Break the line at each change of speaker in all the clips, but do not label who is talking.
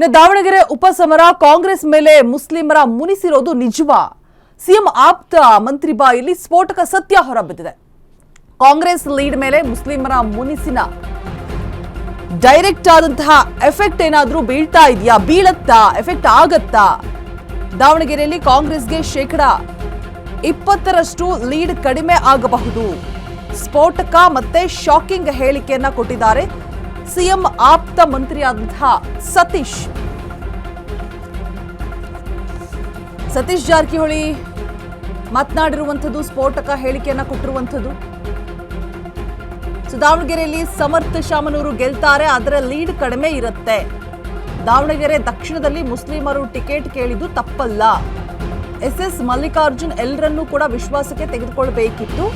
ಇನ್ನು ದಾವಣಗೆರೆ ಉಪಸಮರ ಕಾಂಗ್ರೆಸ್ ಮೇಲೆ ಮುಸ್ಲಿಮರ ಮುನಿಸಿರೋದು ನಿಜವಾ? ಸಿಎಂ ಆಪ್ತ ಮಂತ್ರಿ ಬಾಯಲ್ಲಿ ಸ್ಫೋಟಕ ಸತ್ಯ ಹೊರಬಿದ್ದಿದೆ. ಕಾಂಗ್ರೆಸ್ ಲೀಡ್ ಮೇಲೆ ಮುಸ್ಲಿಮರ ಮುನಿಸಿನ ಡೈರೆಕ್ಟ್ ಆದಂತಹ ಎಫೆಕ್ಟ್ ಏನಾದ್ರೂ ಬೀಳ್ತಾ ಇದೆಯಾ? ಬೀಳತ್ತಾ? ಎಫೆಕ್ಟ್ ಆಗತ್ತಾ? ದಾವಣಗೆರೆಯಲ್ಲಿ ಕಾಂಗ್ರೆಸ್ಗೆ 20% ಲೀಡ್ ಕಡಿಮೆ ಆಗಬಹುದು. ಸ್ಫೋಟಕ ಮತ್ತೆ ಶಾಕಿಂಗ್ ಹೇಳಿಕೆಯನ್ನ ಕೊಟ್ಟಿದ್ದಾರೆ ಸಿಎಂ ಆಪ್ತ ಮಂತ್ರಿಯಾದಂತಹ ಸತೀಶ್ ಜಾರಕಿಹೊಳಿ ಮಾತನಾಡಿರುವಂಥದ್ದು, ಸ್ಫೋಟಕ ಹೇಳಿಕೆಯನ್ನ ಕೊಟ್ಟಿರುವಂಥದ್ದು. ದಾವಣಗೆರೆಯಲ್ಲಿ ಸಮರ್ಥ ಶಾಮನೂರು ಗೆಲ್ತಾರೆ, ಅದರ ಲೀಡ್ ಕಡಿಮೆ ಇರುತ್ತೆ. ದಾವಣಗೆರೆ ದಕ್ಷಿಣದಲ್ಲಿ ಮುಸ್ಲಿಮರು ಟಿಕೆಟ್ ಕೇಳಿದ್ದು ತಪ್ಪಲ್ಲ. ಎಸ್ ಮಲ್ಲಿಕಾರ್ಜುನ್ ಎಲ್ಲರನ್ನೂ ಕೂಡ ವಿಶ್ವಾಸಕ್ಕೆ ತೆಗೆದುಕೊಳ್ಬೇಕಿತ್ತು.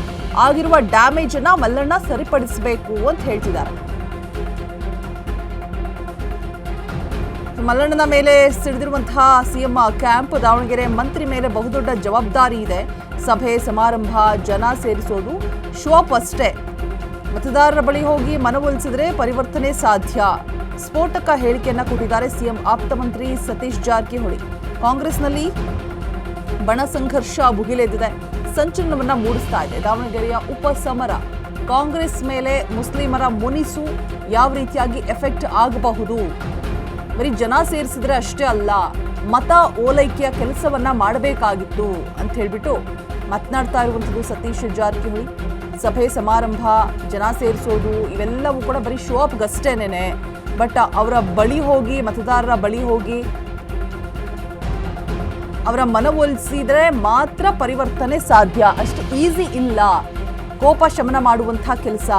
ಆಗಿರುವ ಡ್ಯಾಮೇಜ್ ಅನ್ನ ಮಲ್ಲಣ್ಣ ಸರಿಪಡಿಸಬೇಕು ಅಂತ ಹೇಳ್ತಿದ್ದಾರೆ. ಮಲ್ಲಣ್ಣನ ಮೇಲೆ ಸಿಡಿದಿರುವಂತಹ ಸಿಎಂ ಕ್ಯಾಂಪ್. ದಾವಣಗೆರೆ ಮಂತ್ರಿ ಮೇಲೆ ಬಹುದೊಡ್ಡ ಜವಾಬ್ದಾರಿ ಇದೆ. ಸಭೆ ಸಮಾರಂಭ ಜನ ಸೇರಿಸೋದು ಶೋ ಅಪ್ ಅಷ್ಟೇ. ಮತದಾರರ ಬಳಿ ಹೋಗಿ ಮನವೊಲಿಸಿದ್ರೆ ಪರಿವರ್ತನೆ ಸಾಧ್ಯ. ಸ್ಫೋಟಕ ಹೇಳಿಕೆಯನ್ನ ಕೊಟ್ಟಿದ್ದಾರೆ ಸಿಎಂ ಆಪ್ತ ಮಂತ್ರಿ ಸತೀಶ್ ಜಾರಕಿಹೊಳಿ. ಕಾಂಗ್ರೆಸ್ನಲ್ಲಿ ಬಣ ಸಂಘರ್ಷ ಭುಗಿಲೆದ್ದಿದೆ, ಸಂಚಲನವನ್ನ ಮೂಡಿಸ್ತಾ ಇದೆ. ದಾವಣಗೆರೆಯ ಉಪಸಮರ ಕಾಂಗ್ರೆಸ್ ಮೇಲೆ ಮುಸ್ಲಿಮರ ಮುನಿಸು ಯಾವ ರೀತಿಯಾಗಿ ಎಫೆಕ್ಟ್ ಆಗಬಹುದು? ಬರೀ ಜನ ಸೇರಿಸಿದ್ರೆ ಅಷ್ಟೇ ಅಲ್ಲ, ಮತ ಓಲೈಕೆಯ ಕೆಲಸವನ್ನ ಮಾಡಬೇಕಾಗಿತ್ತು ಅಂತ ಹೇಳ್ಬಿಟ್ಟು ಮಾತನಾಡ್ತಾ ಇರುವಂಥದ್ದು ಸತೀಶ್ ಜಾರಕಿಹೊಳಿ. ಸಭೆ ಸಮಾರಂಭ ಜನ ಸೇರಿಸೋದು ಇವೆಲ್ಲವೂ ಕೂಡ ಬರೀ ಶೋ ಅಪ್ಗಷ್ಟೇನೆ. ಬಟ್ ಅವರ ಬಳಿ ಹೋಗಿ, ಮತದಾರರ ಬಳಿ ಹೋಗಿ ಅವರ ಮನವೊಲಿಸಿದ್ರೆ ಮಾತ್ರ ಪರಿವರ್ತನೆ ಸಾಧ್ಯ. ಅಷ್ಟು ಈಸಿ ಇಲ್ಲ. ಕೋಪ ಶಮನ ಮಾಡುವಂತಹ ಕೆಲಸ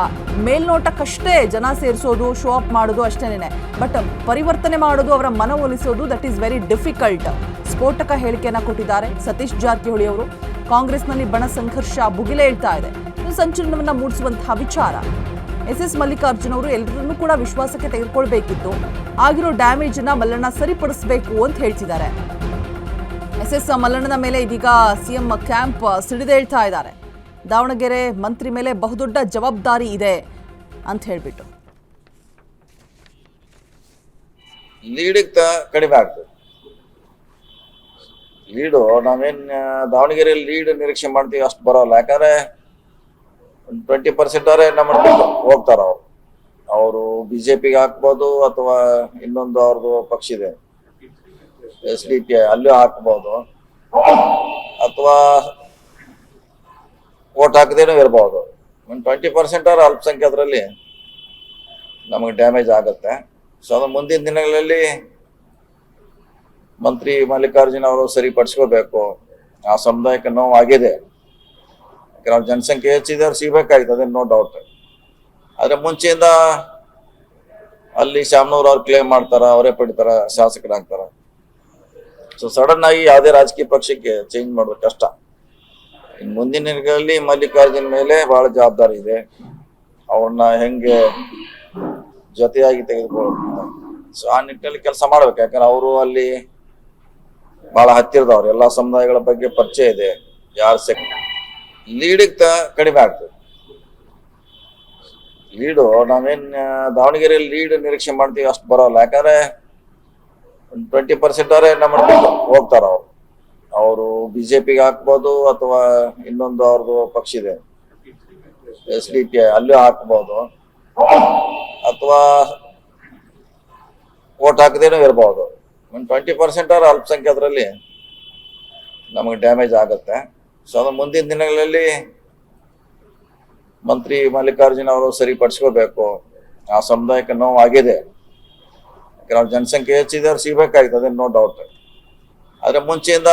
ಮೇಲ್ನೋಟಕ್ಕಷ್ಟೇ ಜನ ಸೇರಿಸೋದು, ಶೋ ಅಪ್ ಮಾಡೋದು ಅಷ್ಟೇನೆ. ಬಟ್ ಪರಿವರ್ತನೆ ಮಾಡೋದು, ಅವರ ಮನವೊಲಿಸೋದು, ದಟ್ ಈಸ್ ವೆರಿ ಡಿಫಿಕಲ್ಟ್. ಸ್ಫೋಟಕ ಹೇಳಿಕೆಯನ್ನ ಕೊಟ್ಟಿದ್ದಾರೆ ಸತೀಶ್ ಜಾರಕಿಹೊಳಿ ಅವರು. ಕಾಂಗ್ರೆಸ್ನಲ್ಲಿ ಬಣ ಸಂಘರ್ಷ ಭುಗಿಲೇಳ್ತಾ ಇದೆ, ಸಂಚಲನವನ್ನ ಮೂಡಿಸುವಂತಹ ವಿಚಾರ. ಎಸ್ ಮಲ್ಲಿಕಾರ್ಜುನ್ ಅವರು ಎಲ್ಲರನ್ನೂ ಕೂಡ ವಿಶ್ವಾಸಕ್ಕೆ ತೆಗೆದುಕೊಳ್ಬೇಕಿತ್ತು. ಆಗಿರೋ ಡ್ಯಾಮೇಜ್ ಅನ್ನ ಮಲ್ಲಣ್ಣ ಸರಿಪಡಿಸಬೇಕು ಅಂತ ಹೇಳ್ತಿದ್ದಾರೆ. ಎಸ್ ಮಲ್ಲಣ್ಣನ ಮೇಲೆ ಇದೀಗ ಸಿಎಂ ಕ್ಯಾಂಪ್ ಸಿಡಿದೇಳ್ತಾ ಇದ್ದಾರೆ. ದಾವಣಗೆರೆ ಮಂತ್ರಿ ಮೇಲೆ ಬಹುದೊಡ್ಡ ಜವಾಬ್ದಾರಿ ಇದೆ ಅಂತ ಹೇಳ್ಬಿಟ್ಟು.
ಲೀಡ್ ಕಡಿಮೆ ಆಗ್ತದೆ. ಲೀಡು ನಾವೇನ್ ದಾವಣಗೆರೆಯಲ್ಲಿ ಲೀಡ್ ನಿರೀಕ್ಷೆ ಮಾಡ್ತೀವಿ ಅಷ್ಟು ಬರೋಲ್ಲ. ಯಾಕಂದ್ರೆ 20% ಅವರೇ ನಮ್ಮ ಹೋಗ್ತಾರ. ಅವರು ಬಿಜೆಪಿಗೆ ಹಾಕ್ಬೋದು, ಅಥವಾ ಇನ್ನೊಂದು ಅವ್ರದ್ದು ಪಕ್ಷ ಇದೆ SDP, ಅಲ್ಲೂ ಹಾಕ್ಬೋದು, ಅಥವಾ ವೋಟ್ ಹಾಕದೇನೂ ಇರ್ಬೋದು. 20% ಅವ್ರ ಅಲ್ಪಸಂಖ್ಯಾತರಲ್ಲಿ ನಮಗೆ ಡ್ಯಾಮೇಜ್ ಆಗುತ್ತೆ. ಸೊ ಅದು ಮುಂದಿನ ದಿನಗಳಲ್ಲಿ ಮಂತ್ರಿ ಮಲ್ಲಿಕಾರ್ಜುನ್ ಅವರು ಸರಿಪಡಿಸ್ಕೋಬೇಕು. ಆ ಸಮುದಾಯಕ್ಕೆ ನೋವು ಆಗಿದೆ. ಅವ್ರ ಜನಸಂಖ್ಯೆ ಹೆಚ್ಚಿದೆ, ಅವ್ರು ಸಿಗ್ಬೇಕಾಯ್ತು, ಅದೇನು ನೋ ಡೌಟ್. ಆದ್ರೆ ಮುಂಚೆಯಿಂದ ಅಲ್ಲಿ ಶಾಮನೂರು ಅವ್ರು ಕ್ಲೇಮ್ ಮಾಡ್ತಾರ, ಅವರೇ ಪಡಿತಾರ, ಶಾಸಕರಾಗ್ತಾರ. ಸೊ ಸಡನ್ ಆಗಿ ಯಾವುದೇ ರಾಜಕೀಯ ಪಕ್ಷಕ್ಕೆ ಚೇಂಜ್ ಮಾಡೋದು ಕಷ್ಟ. ಇನ್ನು ಮುಂದಿನ ದಿನಗಳಲ್ಲಿ ಮಲ್ಲಿಕಾರ್ಜುನ್ ಮೇಲೆ ಬಹಳ ಜವಾಬ್ದಾರಿ ಇದೆ. ಅವ್ರನ್ನ ಹೆಂಗೆ ಜೊತೆಯಾಗಿ ತೆಗೆದುಕೊಳ್ಳೋದು, ಸೊ ಆ ನಿಟ್ಟಿನಲ್ಲಿ ಕೆಲಸ ಮಾಡ್ಬೇಕು. ಯಾಕಂದ್ರೆ ಅವರು ಅಲ್ಲಿ ಬಹಳ ಹತ್ತಿರದವ್ರು, ಎಲ್ಲಾ ಸಮುದಾಯಗಳ ಬಗ್ಗೆ ಪರಿಚಯ ಇದೆ. ಯಾರು ಲೀಡ್ ಕಡಿಮೆ ಆಗ್ತದೆ. ಲೀಡು ನಾವೇನ್ ದಾವಣಗೆರೆಯಲ್ಲಿ ಲೀಡ್ ನಿರೀಕ್ಷೆ ಮಾಡ್ತೀವಿ ಅಷ್ಟು ಬರೋಲ್ಲ. ಯಾಕಂದ್ರೆ 20% ಅವರೇ ನಮ್ಮ ಹೋಗ್ತಾರ. ಅವರು ಬಿಜೆಪಿಗೆ ಹಾಕ್ಬೋದು, ಅಥವಾ ಇನ್ನೊಂದು ಅವ್ರದ್ದು ಪಕ್ಷ ಇದೆ SDP, ಅಲ್ಲೂ ಹಾಕ್ಬೋದು, ಅಥವಾ ವೋಟ್ ಹಾಕದೇನೂ ಇರ್ಬೋದು. 20% ಅವ್ರ ಅಲ್ಪಸಂಖ್ಯಾತರಲ್ಲಿ ನಮಗೆ ಡ್ಯಾಮೇಜ್ ಆಗುತ್ತೆ. ಸೊ ಅದು ಮುಂದಿನ ದಿನಗಳಲ್ಲಿ ಮಂತ್ರಿ ಮಲ್ಲಿಕಾರ್ಜುನ್ ಅವರು ಸರಿಪಡಿಸ್ಕೋಬೇಕು. ಆ ಸಮುದಾಯಕ್ಕೆ ನೋವು ಆಗಿದೆ. ಅವ್ರ ಜನಸಂಖ್ಯೆ ಹೆಚ್ಚಿದೆ, ಅವ್ರು ಸಿಗ್ಬೇಕಾಯ್ತು, ಅದೇನು ನೋ ಡೌಟ್. ಆದ್ರೆ ಮುಂಚೆಯಿಂದ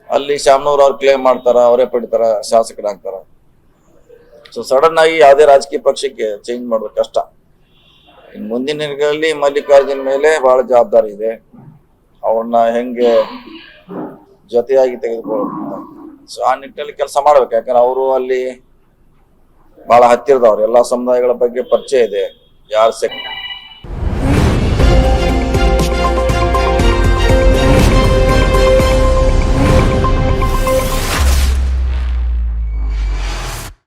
ಅಲ್ಲಿ ಶಾಮನೂರು ಅವ್ರು ಕ್ಲೇಮ್ ಮಾಡ್ತಾರ, ಅವರೇ ಪಡಿತಾರ, ಶಾಸಕರಾಗ್ತಾರ. ಸೊ ಸಡನ್ ಆಗಿ ಯಾವುದೇ ರಾಜಕೀಯ ಪಕ್ಷಕ್ಕೆ ಚೇಂಜ್ ಮಾಡೋದು ಕಷ್ಟ. ಇನ್ನು ಮುಂದಿನ ದಿನಗಳಲ್ಲಿ ಮಲ್ಲಿಕಾರ್ಜುನ್ ಮೇಲೆ ಬಹಳ ಜವಾಬ್ದಾರಿ ಇದೆ. ಅವ್ರನ್ನ ಹೆಂಗೆ ಜೊತೆಯಾಗಿ ತೆಗೆದುಕೊಳ್ಳೋದು, ಸೊ ಆ ನಿಟ್ಟಿನಲ್ಲಿ ಕೆಲಸ ಮಾಡ್ಬೇಕು. ಯಾಕಂದ್ರೆ ಅವರು ಅಲ್ಲಿ ಬಹಳ ಹತ್ತಿರದವ್ರು, ಎಲ್ಲಾ ಸಮುದಾಯಗಳ ಬಗ್ಗೆ ಪರಿಚಯ ಇದೆ. ಯಾರು